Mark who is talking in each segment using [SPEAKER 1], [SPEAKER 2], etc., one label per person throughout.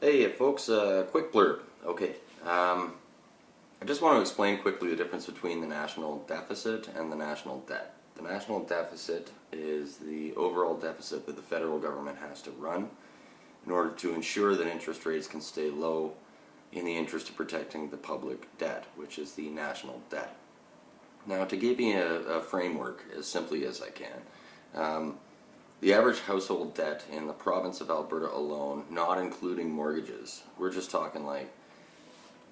[SPEAKER 1] Hey folks, quick blurb. Okay, I just want to explain quickly the difference between the national deficit and the national debt. The national deficit is the overall deficit that the federal government has to run in order to ensure that interest rates can stay low in the interest of protecting the public debt, which is the national debt. Now, to give you a framework as simply as I can, the average household debt in the province of Alberta alone, not including mortgages, we're just talking like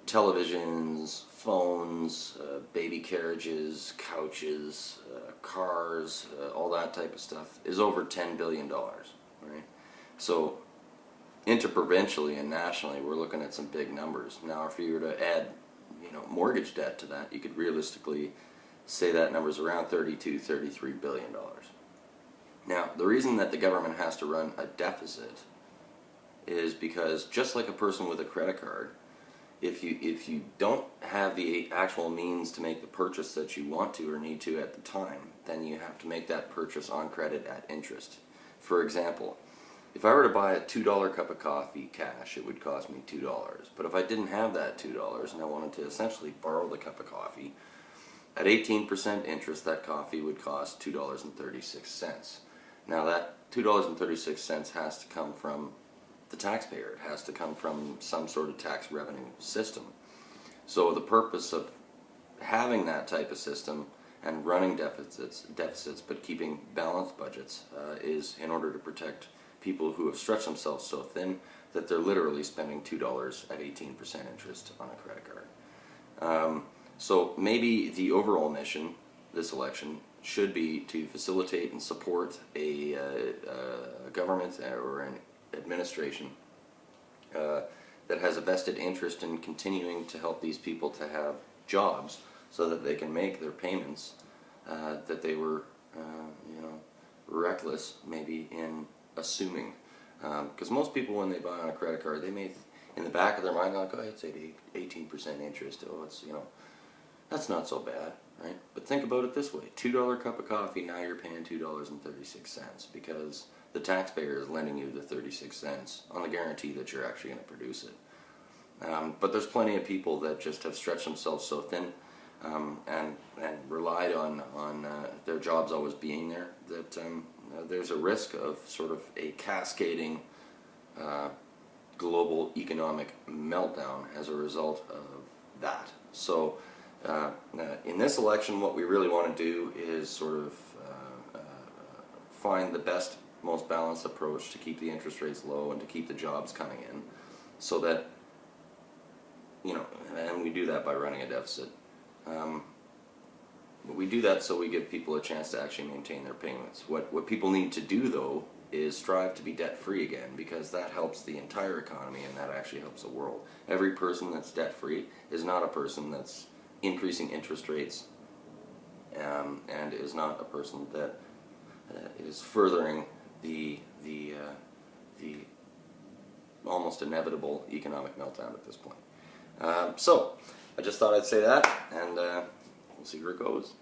[SPEAKER 1] televisions, phones, baby carriages, couches, cars, all that type of stuff, is over $10 billion, right? So interprovincially and nationally, we're looking at some big numbers. Now, if you were to add, mortgage debt to that, you could realistically say that number's around $32–33 billion. Now, the reason that the government has to run a deficit is because, just like a person with a credit card, if you don't have the actual means to make the purchase that you want to or need to at the time, then you have to make that purchase on credit at interest. For example, if I were to buy a $2 cup of coffee cash, it would cost me $2. But if I didn't have that $2 and I wanted to essentially borrow the cup of coffee, at 18% interest, that coffee would cost $2.36. Now that $2.36 has to come from the taxpayer. It has to come from some sort of tax revenue system. So the purpose of having that type of system and running deficits but keeping balanced budgets is in order to protect people who have stretched themselves so thin that they're literally spending $2 at 18% interest on a credit card. So maybe the overall mission this election should be to facilitate and support a government or an administration that has a vested interest in continuing to help these people to have jobs so that they can make their payments that they were reckless maybe in assuming. Because most people, when they buy on a credit card, they may, in the back of their mind, like, oh, it's 18% interest. Oh, it's, that's not so bad, right? But think about it this way. $2 cup of coffee, now you're paying $2.36 because the taxpayer is lending you the 36 cents on the guarantee that you're actually going to produce it. But there's plenty of people that just have stretched themselves so thin and relied on their jobs always being there that there's a risk of sort of a cascading global economic meltdown as a result of that. So in this election, what we really want to do is sort of find the best, most balanced approach to keep the interest rates low and to keep the jobs coming in, so that, and we do that by running a deficit. We do that so we give people a chance to actually maintain their payments. What people need to do, though, is strive to be debt-free again, because that helps the entire economy and that actually helps the world. Every person that's debt-free is not a person that's increasing interest rates and is not a person that is furthering the almost inevitable economic meltdown at this point. So I just thought I'd say that, and we'll see where it goes.